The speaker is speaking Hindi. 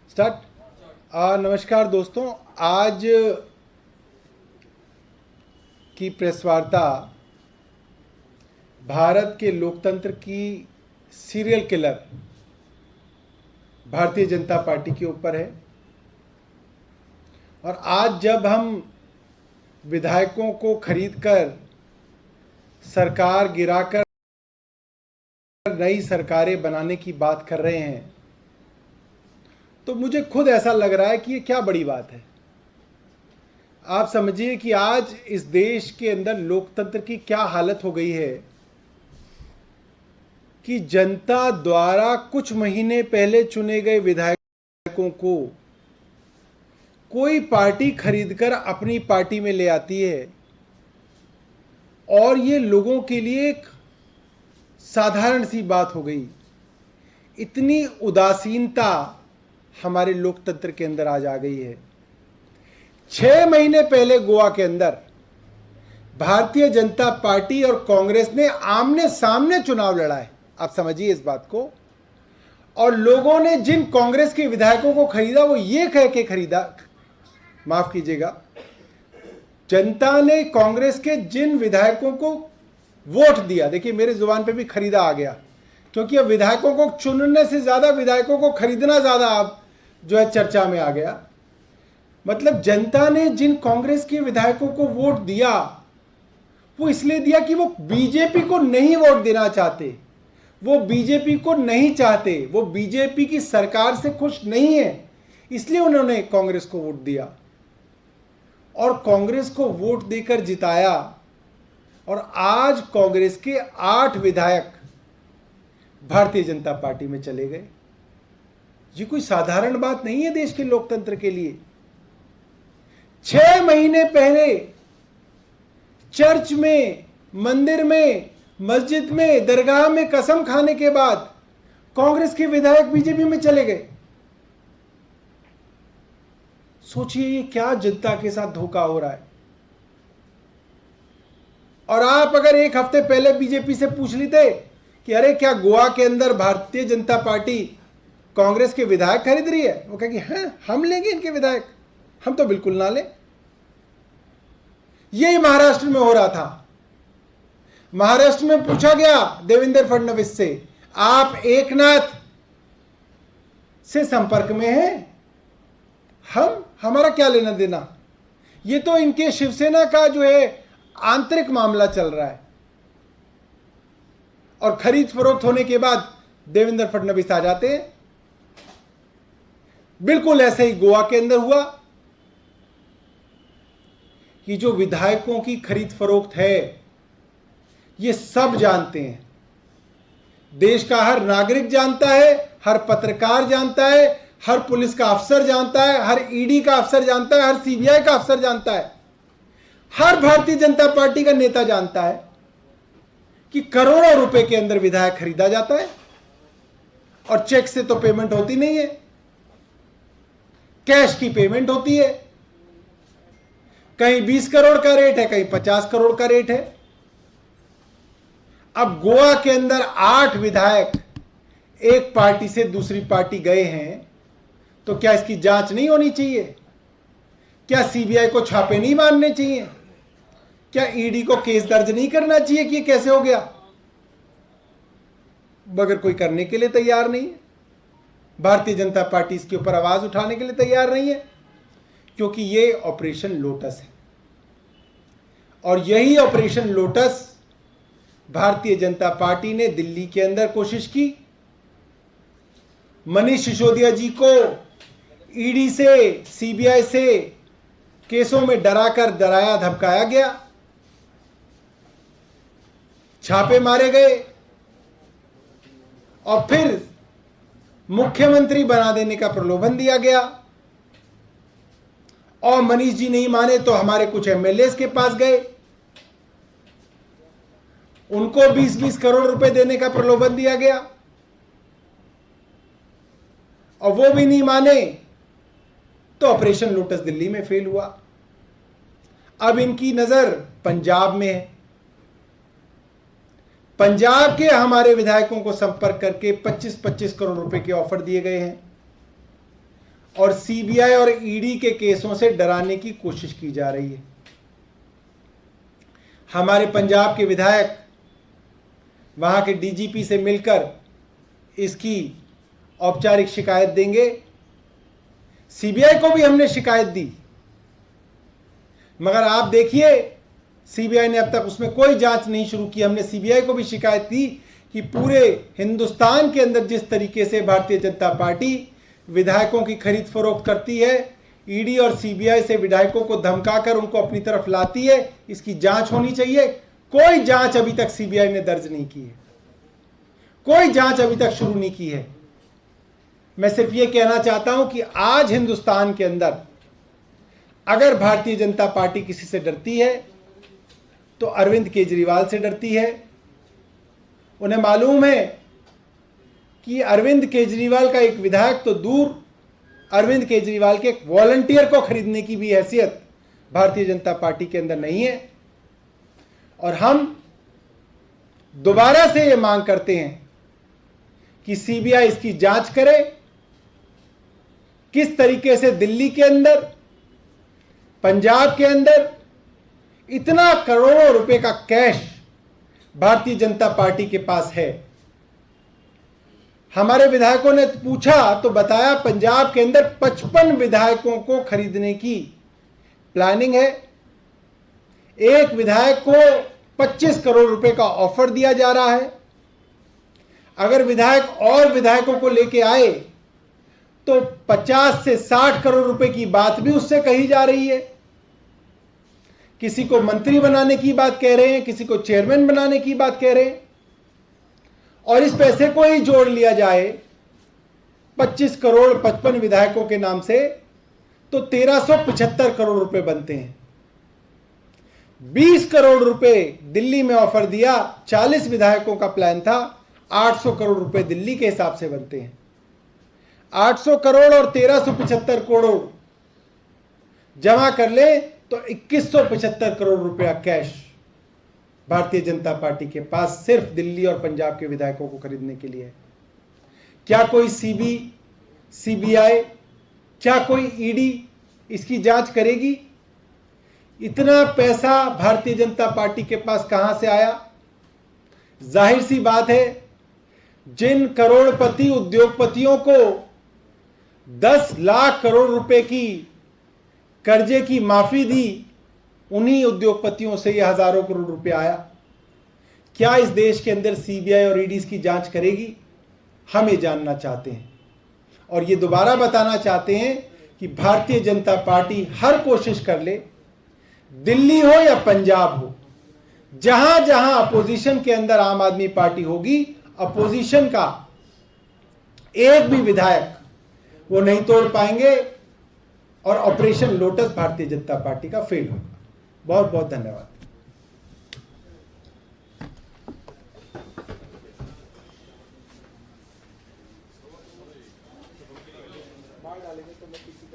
स्टार्ट। नमस्कार दोस्तों, आज की प्रेस वार्ता भारत के लोकतंत्र की serial killer Bharatiya Janata party के ऊपर है। और आज जब हम विधायकों को खरीदकर सरकार गिराकर नई सरकारें बनाने की बात कर रहे हैं, तो मुझे खुद ऐसा लग रहा है कि ये क्या बड़ी बात है। आप समझिए कि आज इस देश के अंदर लोकतंत्र की क्या हालत हो गई है कि जनता द्वारा कुछ महीने पहले चुने गए विधायकों को कोई पार्टी खरीदकर अपनी पार्टी में ले आती है और ये लोगों के लिए एक साधारण सी बात हो गई। इतनी उदासीनता हमारे लोकतंत्र के अंदर आज आ गई है। 6 महीने पहले गोवा के अंदर भारतीय जनता पार्टी और कांग्रेस ने आमने सामने चुनाव लड़ा है। आप समझिए इस बात को। और लोगों ने जिन कांग्रेस के विधायकों को खरीदा वो ये कह के खरीदा, माफ कीजिएगा, जनता ने कांग्रेस के जिन विधायकों को वोट दिया, देखिए मेरे जुबान पे भी खरीदा आ गया, क्योंकि अब विधायकों को चुनने से ज्यादा विधायकों को खरीदना ज्यादा अब जो है चर्चा में आ गया। मतलब जनता ने जिन कांग्रेस के विधायकों को वोट दिया वो इसलिए दिया कि वो बीजेपी को नहीं वोट देना चाहते, वो बीजेपी को नहीं चाहते, वो बीजेपी की सरकार से खुश नहीं है, इसलिए उन्होंने कांग्रेस को वोट दिया और कांग्रेस को वोट देकर जिताया। और आज कांग्रेस के 8 विधायक भारतीय जनता पार्टी में चले गए। ये कोई साधारण बात नहीं है देश के लोकतंत्र के लिए। 6 महीने पहले चर्च में, मंदिर में, मस्जिद में, दरगाह में कसम खाने के बाद कांग्रेस के विधायक बीजेपी में चले गए। सोचिए ये क्या जनता के साथ धोखा हो रहा है। और आप अगर एक हफ्ते पहले बीजेपी से पूछ लेते कि अरे क्या गोवा के अंदर भारतीय जनता पार्टी कांग्रेस के विधायक खरीद रही है, वो कहेगी हाँ हम लेंगे इनके विधायक, हम तो बिल्कुल ना लें। यही महाराष्ट्र में हो रहा था। महाराष्ट्र में पूछा गया देवेंद्र फडणवीस से, आप एकनाथ से संपर्क में हैं? हमारा क्या लेना देना, ये तो इनके शिवसेना का जो है आंतरिक मामला चल रहा है। और खरीद फरोख्त होने के बाद देवेंद्र फडणवीस आ जाते हैं। बिल्कुल ऐसे ही गोवा के अंदर हुआ कि जो विधायकों की खरीद फरोख्त है ये सब जानते हैं, देश का हर नागरिक जानता है, हर पत्रकार जानता है, हर पुलिस का अफसर जानता है, हर ईडी का अफसर जानता है, हर सीबीआई का अफसर जानता है, हर भारतीय जनता पार्टी का नेता जानता है कि करोड़ों रुपए के अंदर विधायक खरीदा जाता है और चेक से तो पेमेंट होती नहीं है, कैश की पेमेंट होती है। कहीं 20 करोड़ का रेट है, कहीं 50 करोड़ का रेट है। अब गोवा के अंदर 8 विधायक एक पार्टी से दूसरी पार्टी गए हैं, तो क्या इसकी जांच नहीं होनी चाहिए? क्या सीबीआई को छापे नहीं मारने चाहिए? क्या ईडी को केस दर्ज नहीं करना चाहिए कि ये कैसे हो गया? मगर कोई करने के लिए तैयार नहीं है। भारतीय जनता पार्टी इसके ऊपर आवाज उठाने के लिए तैयार नहीं है, क्योंकि ये ऑपरेशन लोटस है। और यही operation lotus Bharatiya Janata party ने दिल्ली के अंदर कोशिश की। मनीष सिसोदिया जी को ईडी से, सीबीआई से केसों में डराकर डराया धमकाया गया, छापे मारे गए और फिर मुख्यमंत्री बना देने का प्रलोभन दिया गया। और मनीष जी नहीं माने तो हमारे कुछ एमएलए के पास गए, उनको 20-20 करोड़ रुपए देने का प्रलोभन दिया गया और वो भी नहीं माने तो ऑपरेशन लोटस दिल्ली में फेल हुआ। अब इनकी नजर पंजाब में है। पंजाब के हमारे विधायकों को संपर्क करके 25-25 करोड़ रुपए के ऑफर दिए गए हैं। और सीबीआई और ईडी के केसों से डराने की कोशिश की जा रही है। हमारे पंजाब के विधायक वहां के डीजीपी से मिलकर इसकी औपचारिक शिकायत देंगे। सीबीआई को भी हमने शिकायत दी, मगर आप देखिए सीबीआई ने अब तक उसमें कोई जांच नहीं शुरू की। हमने सीबीआई को भी शिकायत की कि पूरे हिंदुस्तान के अंदर जिस तरीके से भारतीय जनता पार्टी विधायकों की खरीद फरोख्त करती है, ईडी और सीबीआई से विधायकों को धमकाकर उनको अपनी तरफ लाती है, इसकी जांच होनी चाहिए। कोई जांच अभी तक सीबीआई ने दर्ज नहीं की है, कोई जांच अभी तक शुरू नहीं की है। मैं सिर्फ ये कहना चाहता हूं कि आज हिंदुस्तान के अंदर अगर भारतीय जनता पार्टी किसी से डरती है तो अरविंद केजरीवाल से डरती है। उन्हें मालूम है कि अरविंद केजरीवाल का एक विधायक तो दूर, अरविंद केजरीवाल के एक वॉलंटियर को खरीदने की भी हैसियत भारतीय जनता पार्टी के अंदर नहीं है। और हम दोबारा से ये मांग करते हैं कि सीबीआई इसकी जांच करे, किस तरीके से दिल्ली के अंदर, पंजाब के अंदर इतना करोड़ों रुपए का कैश भारतीय जनता पार्टी के पास है। हमारे विधायकों ने पूछा तो बताया पंजाब के अंदर 55 विधायकों को खरीदने की प्लानिंग है। एक विधायक को 25 करोड़ रुपए का ऑफर दिया जा रहा है। अगर विधायक और विधायकों को लेके आए तो 50 से 60 करोड़ रुपए की बात भी उससे कही जा रही है। किसी को मंत्री बनाने की बात कह रहे हैं, किसी को चेयरमैन बनाने की बात कह रहे हैं। और इस पैसे को ही जोड़ लिया जाए 25 करोड़ 55 विधायकों के नाम से तो 1375 करोड़ रुपए बनते हैं। 20 करोड़ रुपए दिल्ली में ऑफर दिया, 40 विधायकों का प्लान था, 800 करोड़ रुपए दिल्ली के हिसाब से बनते हैं। 800 करोड़ और 1375 करोड़ जमा कर ले तो 2175 करोड़ रुपया कैश भारतीय जनता पार्टी के पास सिर्फ दिल्ली और पंजाब के विधायकों को खरीदने के लिए है। क्या कोई सीबीआई, क्या कोई ईडी इसकी जांच करेगी? इतना पैसा भारतीय जनता पार्टी के पास कहां से आया? जाहिर सी बात है, जिन करोड़पति उद्योगपतियों को 10 लाख करोड़ रुपए की कर्जे की माफी दी, उन्हीं उद्योगपतियों से यह हजारों करोड़ रुपए आया। क्या इस देश के अंदर सीबीआई और ईडी की जांच करेगी? हम ये जानना चाहते हैं और ये दोबारा बताना चाहते हैं कि भारतीय जनता पार्टी हर कोशिश कर ले, दिल्ली हो या पंजाब हो, जहां जहां अपोजिशन के अंदर आम आदमी पार्टी होगी, अपोजिशन का एक भी विधायक वो नहीं तोड़ पाएंगे और operation lotus Bharatiya Janata party का फेल होगा। बहुत बहुत धन्यवाद। डालेंगे तो मैं किसी